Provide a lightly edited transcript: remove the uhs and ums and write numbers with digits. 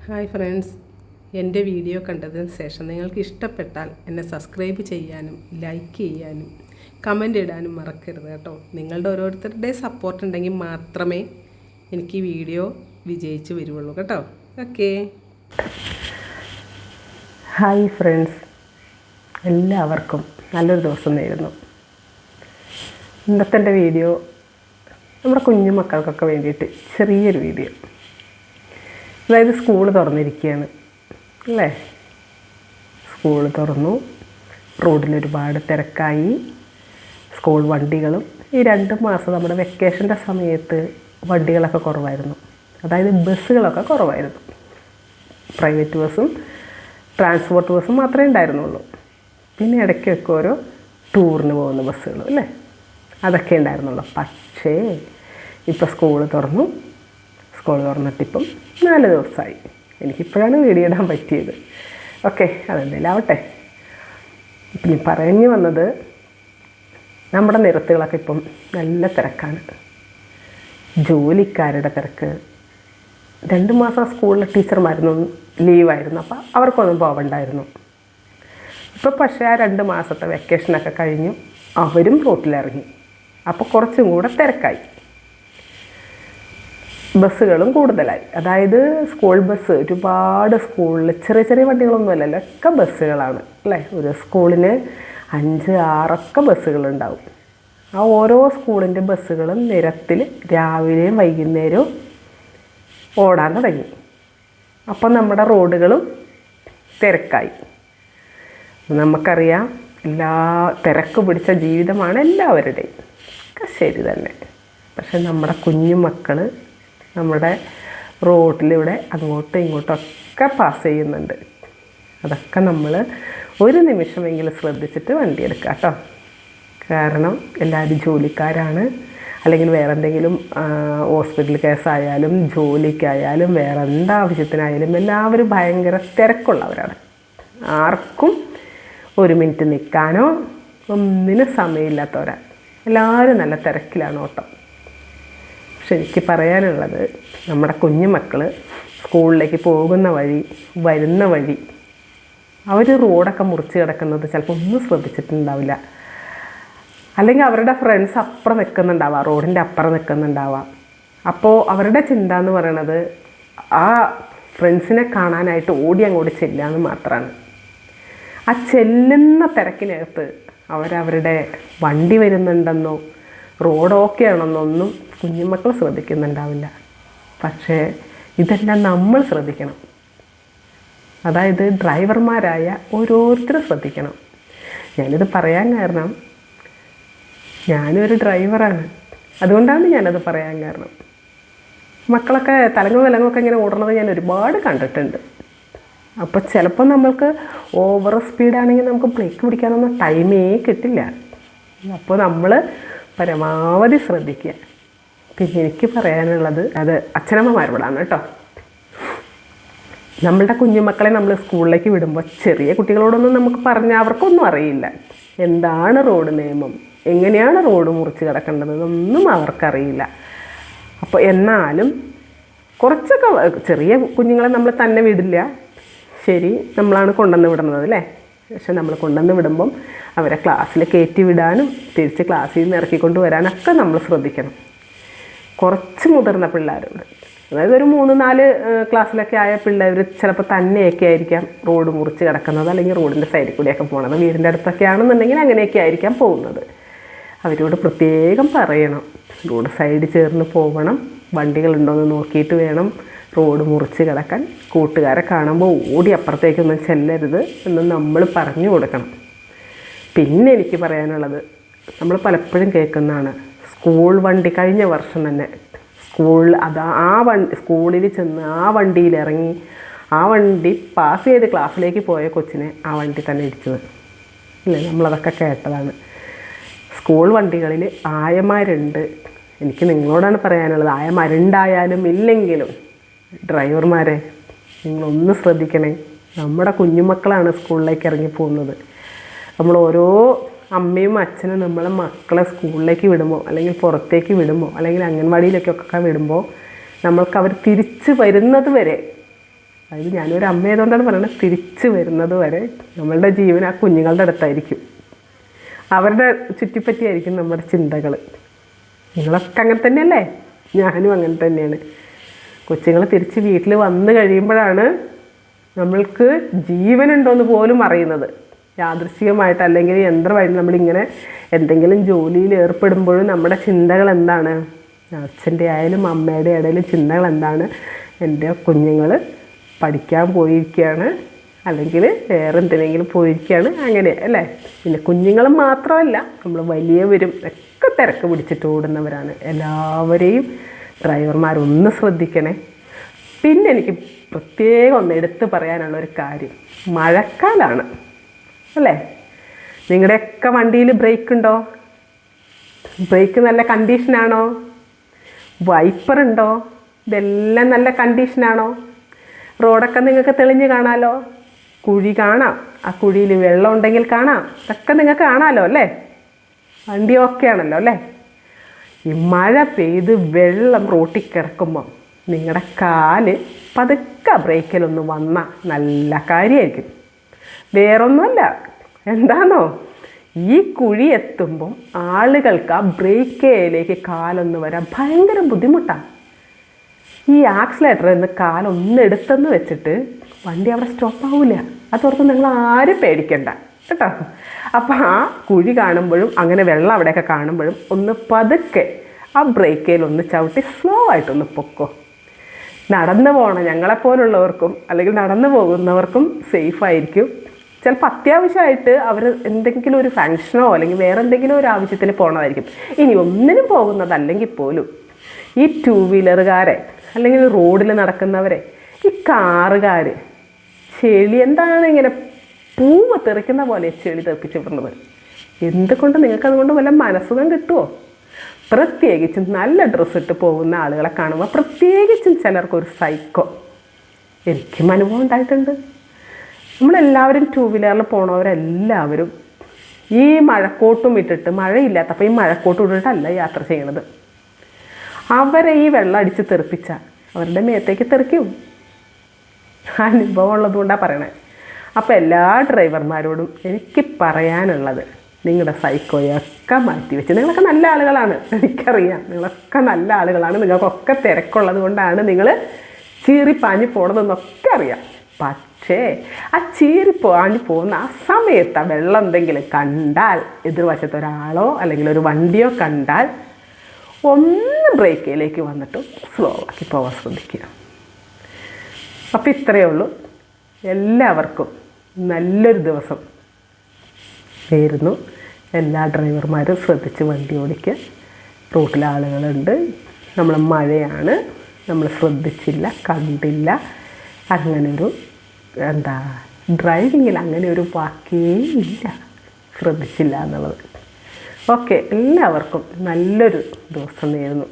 Hi friends, എൻ്റെ video കണ്ടതിന് ശേഷം നിങ്ങൾക്ക് ഇഷ്ടപ്പെട്ടാൽ എന്നെ സബ്സ്ക്രൈബ് ചെയ്യാനും ലൈക്ക് ചെയ്യാനും കമൻ്റ് ഇടാനും മറക്കരുത് കേട്ടോ. നിങ്ങളുടെ ഓരോരുത്തരുടെ സപ്പോർട്ട് ഉണ്ടെങ്കിൽ മാത്രമേ എനിക്ക് ഈ വീഡിയോ വിജയിച്ച് വരുള്ളൂ കേട്ടോ. ഓക്കേ, ഹായ് ഫ്രണ്ട്സ്, എല്ലാവർക്കും നല്ലൊരു ദിവസം നേരുന്നു. ഇന്നത്തെ എൻ്റെ വീഡിയോ നമ്മുടെ കുഞ്ഞു മക്കൾക്കൊക്കെ വേണ്ടിയിട്ട് ചെറിയൊരു വീഡിയോ. അതായത് സ്കൂൾ തുറന്നിരിക്കുകയാണ് അല്ലേ. സ്കൂൾ തുറന്നു, റോഡിലൊരുപാട് തിരക്കായി, സ്കൂൾ വണ്ടികളും. ഈ 2 മാസം നമ്മുടെ വെക്കേഷൻ്റെ സമയത്ത് വണ്ടികളൊക്കെ കുറവായിരുന്നു. അതായത് ബസ്സുകളൊക്കെ കുറവായിരുന്നു. പ്രൈവറ്റ് ബസ്സും ട്രാൻസ്പോർട്ട് ബസ്സും മാത്രമേ ഉണ്ടായിരുന്നുള്ളൂ. പിന്നെ ഇടയ്ക്കൊക്കെ ഓരോ ടൂറിന് പോകുന്ന ബസ്സുകളും അല്ലേ, അതൊക്കെ ഉണ്ടായിരുന്നുള്ളൂ. പക്ഷേ ഇപ്പോൾ സ്കൂൾ തുറന്നു. സ്കൂൾ തുറന്നിട്ടിപ്പം 4 ദിവസമായി. എനിക്കിപ്പോഴാണ് വീഡിയോ ഇടാൻ പറ്റിയത്. ഓക്കെ, അതെന്തെങ്കിലും ആവട്ടെ. ഇപ്പം ഞാൻ പറഞ്ഞു വന്നത്, നമ്മുടെ നിരത്തുകളൊക്കെ ഇപ്പം നല്ല തിരക്കാണ്. ജോലിക്കാരുടെ തിരക്ക്. 2 മാസം സ്കൂളിലെ ടീച്ചർമാരൊന്നും ലീവായിരുന്നു, അപ്പോൾ അവർക്കൊന്നും പോകണ്ടായിരുന്നു. ഇപ്പോൾ പക്ഷേ ആ 2 മാസത്തെ വെക്കേഷനൊക്കെ കഴിഞ്ഞു, അവരും റോട്ടിലിറങ്ങി. അപ്പോൾ കുറച്ചും കൂടെ തിരക്കായി. ബസ്സുകളും കൂടുതലായി. അതായത് സ്കൂൾ ബസ് ഒരുപാട്, സ്കൂളിൽ ചെറിയ ചെറിയ വണ്ടികളൊന്നുമല്ലല്ലോ, ഒക്കെ ബസ്സുകളാണ് അല്ലേ. ഒരു സ്കൂളിന് 5-6 ബസ്സുകളുണ്ടാവും. ആ ഓരോ സ്കൂളിൻ്റെ ബസ്സുകളും നിരത്തിൽ രാവിലെയും വൈകുന്നേരവും ഓടാൻ തുടങ്ങി. അപ്പം നമ്മുടെ റോഡുകളും തിരക്കായി. നമുക്കറിയാം, തിരക്ക് പിടിച്ച ജീവിതമാണ് എല്ലാവരുടെയും. ഒക്കെ ശരി തന്നെ. പക്ഷെ നമ്മുടെ കുഞ്ഞു മക്കൾ നമ്മുടെ റോഡിലൂടെ അങ്ങോട്ടും ഇങ്ങോട്ടൊക്കെ പാസ് ചെയ്യുന്നുണ്ട്. അതൊക്കെ നമ്മൾ ഒരു നിമിഷമെങ്കിലും ശ്രദ്ധിച്ചിട്ട് വണ്ടി എടുക്കുക കേട്ടോ. കാരണം എല്ലാവരും ജോലിക്കാരാണ്, അല്ലെങ്കിൽ വേറെ എന്തെങ്കിലും ഹോസ്പിറ്റൽ കേസായാലും ജോലിക്കായാലും വേറെ എന്താവശ്യത്തിനായാലും എല്ലാവരും ഭയങ്കര തിരക്കുള്ളവരാണ്. ആർക്കും 1 മിനിറ്റ് നിൽക്കാനോ ഒന്നിനും സമയമില്ലാത്തവരാണ്. എല്ലാവരും നല്ല തിരക്കിലാണ് ഓട്ടം. പക്ഷെ എനിക്ക് പറയാനുള്ളത്, നമ്മുടെ കുഞ്ഞു മക്കൾ സ്കൂളിലേക്ക് പോകുന്ന വഴി, വരുന്ന വഴി, അവർ റോഡൊക്കെ മുറിച്ച് കിടക്കുന്നത് ചിലപ്പോൾ ഒന്നും ശ്രദ്ധിച്ചിട്ടുണ്ടാവില്ല. അല്ലെങ്കിൽ അവരുടെ ഫ്രണ്ട്സ് അപ്പുറം നിൽക്കുന്നുണ്ടാവാം, റോഡിൻ്റെ അപ്പുറം നിൽക്കുന്നുണ്ടാവാം. അപ്പോൾ അവരുടെ ചിന്ത എന്ന് പറയണത് ആ ഫ്രണ്ട്സിനെ കാണാനായിട്ട് ഓടി അങ്ങോട്ട് ചെല്ലുക എന്ന് മാത്രമാണ്. ആ ചെല്ലുന്ന തിരക്കിനകത്ത് അവരവരുടെ വണ്ടി വരുന്നുണ്ടെന്നോ റോഡ് ഓക്കെ ആണെന്നൊന്നും കുഞ്ഞുമക്കൾ ശ്രദ്ധിക്കുന്നുണ്ടാവില്ല. പക്ഷേ ഇതെല്ലാം നമ്മൾ ശ്രദ്ധിക്കണം. അതായത് ഡ്രൈവർമാരായ ഓരോരുത്തരും ശ്രദ്ധിക്കണം. ഞാനിത് പറയാൻ കാരണം, ഞാനൊരു ഡ്രൈവറാണ്. അതുകൊണ്ടാണ് ഞാനത് പറയാൻ കാരണം. മക്കളൊക്കെ തലങ്ങൊക്കെ ഇങ്ങനെ ഓടുന്നത് ഞാൻ ഒരുപാട് കണ്ടിട്ടുണ്ട്. അപ്പോൾ ചിലപ്പോൾ നമ്മൾക്ക് ഓവർ സ്പീഡാണെങ്കിൽ നമുക്ക് ബ്രേക്ക് പിടിക്കാനൊന്നും ടൈമേ കിട്ടില്ല. അപ്പോൾ നമ്മൾ പരമാവധി ശ്രദ്ധിക്കുക. പിന്നെ എനിക്ക് പറയാനുള്ളത്, അത് അച്ഛനമ്മമാരോടാണ് കേട്ടോ. നമ്മളുടെ കുഞ്ഞുമക്കളെ നമ്മൾ സ്കൂളിലേക്ക് വിടുമ്പോൾ ചെറിയ കുട്ടികളോടൊന്നും നമുക്ക് പറഞ്ഞാൽ അവർക്കൊന്നും അറിയില്ല. എന്താണ് റോഡ് നിയമം, എങ്ങനെയാണ് റോഡ് മുറിച്ച് കിടക്കേണ്ടതെന്നൊന്നും അവർക്കറിയില്ല. അപ്പോൾ എന്നാലും കുറച്ചൊക്കെ ചെറിയ കുഞ്ഞുങ്ങളെ നമ്മൾ തന്നെ വിടില്ല. ശരി, നമ്മളാണ് കൊണ്ടുവന്ന് വിടുന്നത് അല്ലേ. പക്ഷെ നമ്മൾ കൊണ്ടുവന്ന് വിടുമ്പം അവരെ ക്ലാസ്സിൽ കയറ്റി വിടാനും തിരിച്ച് ക്ലാസ്സിൽ നിന്ന് ഇറക്കിക്കൊണ്ട് വരാനൊക്കെ നമ്മൾ ശ്രദ്ധിക്കണം. കുറച്ച് മുതിർന്ന പിള്ളേരുണ്ട്, അതായത് ഒരു 3-4 ക്ലാസ്സിലൊക്കെ ആയ പിള്ളേർ ചിലപ്പോൾ തന്നെയൊക്കെ ആയിരിക്കാം റോഡ് മുറിച്ച് കിടക്കുന്നത്, അല്ലെങ്കിൽ റോഡിൻ്റെ സൈഡിൽ കൂടെയൊക്കെ പോകുന്നത്. വീടിൻ്റെ അടുത്തൊക്കെ ആണെന്നുണ്ടെങ്കിൽ അങ്ങനെയൊക്കെ ആയിരിക്കാം പോകുന്നത്. അവരോട് പ്രത്യേകം പറയണം, റോഡ് സൈഡിൽ ചേർന്ന് പോകണം, വണ്ടികളുണ്ടോയെന്ന് നോക്കിയിട്ട് വേണം റോഡ് മുറിച്ച് കിടക്കാൻ. കൂട്ടുകാരെ കാണുമ്പോൾ ഓടി അപ്പുറത്തേക്കൊന്നും ചെല്ലരുത് എന്ന് നമ്മൾ പറഞ്ഞു കൊടുക്കണം. പിന്നെ എനിക്ക് പറയാനുള്ളത്, നമ്മൾ പലപ്പോഴും കേൾക്കുന്നതാണ്, സ്കൂൾ വണ്ടി കഴിഞ്ഞ വർഷം തന്നെ സ്കൂളിൽ ചെന്ന് ആ വണ്ടിയിൽ ഇറങ്ങി ആ വണ്ടി പാസ് ചെയ്ത് ക്ലാസ്സിലേക്ക് പോയ കൊച്ചിനെ ആ വണ്ടി തന്നെ ഇടിച്ചത് ഇല്ലേ. നമ്മളതൊക്കെ കേട്ടതാണ്. സ്കൂൾ വണ്ടികളിൽ ആയമാരുണ്ട്. എനിക്ക് നിങ്ങളോടാണ് പറയാനുള്ളത്, ആയമാരുണ്ടായാലും ഇല്ലെങ്കിലും ഡ്രൈവർമാരെ നിങ്ങളൊന്ന് ശ്രദ്ധിക്കണേ. നമ്മുടെ കുഞ്ഞുമക്കളാണ് സ്കൂളിലേക്ക് ഇറങ്ങി പോകുന്നത്. നമ്മൾ ഓരോ അമ്മയും അച്ഛനും നമ്മളെ മക്കളെ സ്കൂളിലേക്ക് വിടുമ്പോൾ, അല്ലെങ്കിൽ പുറത്തേക്ക് വിടുമ്പോൾ, അല്ലെങ്കിൽ അംഗൻവാടിയിലേക്കൊക്കെ വിടുമ്പോൾ നമ്മൾക്ക് അവർ തിരിച്ച് വരുന്നത് വരെ അതായത് ഞാനൊരു അമ്മയായതുകൊണ്ടാണ് പറയുന്നത്, തിരിച്ചു വരുന്നത് വരെ നമ്മളുടെ ജീവൻ ആ കുഞ്ഞുങ്ങളുടെ അടുത്തായിരിക്കും, അവരുടെ ചുറ്റിപ്പറ്റിയായിരിക്കും നമ്മുടെ ചിന്തകൾ. നിങ്ങളൊക്കെ അങ്ങനെ തന്നെയല്ലേ? ഞാനും അങ്ങനെ തന്നെയാണ്. കൊച്ചുങ്ങൾ തിരിച്ച് വീട്ടിൽ വന്നു കഴിയുമ്പോഴാണ് നമ്മൾക്ക് ജീവനുണ്ടോയെന്ന് പോലും അറിയുന്നത്. യാദൃശ്ചികമായിട്ട് അല്ലെങ്കിൽ യന്ത്രമായിട്ട് നമ്മളിങ്ങനെ എന്തെങ്കിലും ജോലിയിൽ ഏർപ്പെടുമ്പോഴും നമ്മുടെ ചിന്തകൾ എന്താണ്? അച്ഛൻ്റെ ആയാലും അമ്മയുടെ ആയാലും ചിന്തകൾ എന്താണ്? എൻ്റെ കുഞ്ഞുങ്ങൾ പഠിക്കാൻ പോയിരിക്കുകയാണ്, അല്ലെങ്കിൽ വേറെ എന്തിനെങ്കിലും പോയിരിക്കുകയാണ്, അങ്ങനെ അല്ലേ? പിന്നെ കുഞ്ഞുങ്ങൾ മാത്രമല്ല, നമ്മൾ വലിയവരും ഒക്കെ തിരക്ക് പിടിച്ചിട്ട് ഓടുന്നവരാണ്. എല്ലാവരെയും ഡ്രൈവർമാരൊന്ന് ശ്രദ്ധിക്കണേ. പിന്നെ എനിക്ക് പ്രത്യേകം ഒന്ന് എടുത്ത് പറയാനുള്ളൊരു കാര്യം, മഴക്കാലമാണ് അല്ലേ? നിങ്ങളുടെയൊക്കെ വണ്ടിയിൽ ബ്രേക്ക് ഉണ്ടോ? ബ്രേക്ക് നല്ല കണ്ടീഷനാണോ? വൈപ്പറുണ്ടോ? ഇതെല്ലാം നല്ല കണ്ടീഷനാണോ? റോഡൊക്കെ നിങ്ങൾക്ക് തെളിഞ്ഞ് കാണാമല്ലോ, കുഴി കാണാം, ആ കുഴിയിൽ വെള്ളം ഉണ്ടെങ്കിൽ കാണാം, ഇതൊക്കെ നിങ്ങൾക്ക് കാണാമല്ലോ അല്ലേ? വണ്ടി ഓക്കെ ആണല്ലോ അല്ലേ? ഈ മഴ പെയ്ത് വെള്ളം റോട്ടിൽ കിടക്കുമ്പം നിങ്ങളുടെ കാല് പതുക്കെ ബ്രേക്കിലൊന്ന് വന്നാൽ നല്ല കാര്യമായിരിക്കും. വേറൊന്നുമല്ല, എന്താണോ, ഈ കുഴി എത്തുമ്പം ആളുകൾക്ക് ആ ബ്രേക്കിലേക്ക് കാലൊന്ന് വരാൻ ഭയങ്കര ബുദ്ധിമുട്ടാണ്. ഈ ആക്സിലേറ്റർ എന്ന് കാലൊന്നെടുത്തെന്ന് വെച്ചിട്ട് വണ്ടി അവിടെ സ്റ്റോപ്പാവില്ല. അതോർത്ത് നിങ്ങൾ ആരും പേടിക്കണ്ട കേട്ടോ. അപ്പോൾ ആ കുഴി കാണുമ്പോഴും അങ്ങനെ വെള്ളം അവിടെയൊക്കെ കാണുമ്പോഴും ഒന്ന് പതുക്കെ ആ ബ്രേക്കിലൊന്ന് ചവിട്ടി സ്ലോ ആയിട്ടൊന്ന് പൊക്കോ. നടന്നു പോകണം ഞങ്ങളെപ്പോലുള്ളവർക്കും അല്ലെങ്കിൽ നടന്നു പോകുന്നവർക്കും സേഫായിരിക്കും. ചിലപ്പോൾ അത്യാവശ്യമായിട്ട് അവർ എന്തെങ്കിലും ഒരു ഫങ്ഷനോ അല്ലെങ്കിൽ വേറെ എന്തെങ്കിലും ഒരു ആവശ്യത്തിന് പോകണമായിരിക്കും. ഇനി ഒന്നിനും പോകുന്നതല്ലെങ്കിൽ പോലും ഈ ടൂ വീലറുകാരെ അല്ലെങ്കിൽ റോഡിൽ നടക്കുന്നവരെ, ഈ കാറുകാർ, ചെളി എന്താണ് ഇങ്ങനെ പൂവ് തെറിക്കുന്ന പോലെ ചെളി തെറിപ്പിച്ച് വിടുന്നത്. എന്തുകൊണ്ട് നിങ്ങൾക്കതുകൊണ്ട് വല്ല മനസ്സുഖം കിട്ടുമോ? പ്രത്യേകിച്ചും നല്ല ഡ്രസ്സ് ഇട്ട് പോകുന്ന ആളുകളെ കാണുമ്പോൾ പ്രത്യേകിച്ചും ചിലർക്കൊരു സൈക്കോ. എനിക്കും അനുഭവം ഉണ്ടായിട്ടുണ്ട്. നമ്മളെല്ലാവരും ടൂ വീലറിൽ പോണവരെല്ലാവരും ഈ മഴക്കോട്ടും ഇട്ടിട്ട്, മഴയില്ലാത്തപ്പോൾ ഈ മഴക്കോട്ടും ഇട്ടിട്ടല്ല യാത്ര ചെയ്യണത്. അവരെ ഈ വെള്ളം അടിച്ച് തെറിപ്പിച്ചാൽ അവരുടെ മേത്തേക്ക് തെറിക്കും. അനുഭവം ഉള്ളതുകൊണ്ടാണ് പറയണേ. അപ്പോൾ എല്ലാ ഡ്രൈവർമാരോടും എനിക്ക് പറയാനുള്ളത്, നിങ്ങളുടെ സൈക്കോയൊക്കെ മാറ്റി വെച്ച്, നിങ്ങളൊക്കെ നല്ല ആളുകളാണ്, എനിക്കറിയാം, നിങ്ങളൊക്കെ നല്ല ആളുകളാണ്, നിങ്ങൾക്കൊക്കെ തിരക്കുള്ളത് കൊണ്ടാണ് നിങ്ങൾ ചീറിപ്പാഞ്ഞ് പോണതെന്നൊക്കെ അറിയാം. പക്ഷേ ആ ചീറിപ്പാഞ്ഞ് പോകുന്ന ആ സമയത്ത് ആ വെള്ളം എന്തെങ്കിലും കണ്ടാൽ, എതിർവശത്ത് ഒരാളോ അല്ലെങ്കിൽ ഒരു വണ്ടിയോ കണ്ടാൽ ഒന്ന് ബ്രേക്കിലേക്ക് വന്നിട്ട് സ്ലോ ആക്കി പോകാൻ ശ്രദ്ധിക്കുക. അപ്പോൾ ഇത്രയേ ഉള്ളൂ. എല്ലാവർക്കും നല്ലൊരു ദിവസം നേരുന്നു. എല്ലാ ഡ്രൈവർമാരും ശ്രദ്ധിച്ച് വണ്ടി ഓടിക്കുക. റൂട്ടിൽ ആളുകളുണ്ട്, നമ്മൾ മഴയാണ്, നമ്മൾ ശ്രദ്ധിച്ചില്ല, കണ്ടില്ല, അങ്ങനൊരു ഡ്രൈവിങ്ങിൽ അങ്ങനെ ഒരു വാക്കേ ഇല്ല, ശ്രദ്ധിച്ചില്ല എന്നുള്ളത്. ഓക്കെ, എല്ലാവർക്കും നല്ലൊരു ദിവസം നേരുന്നു.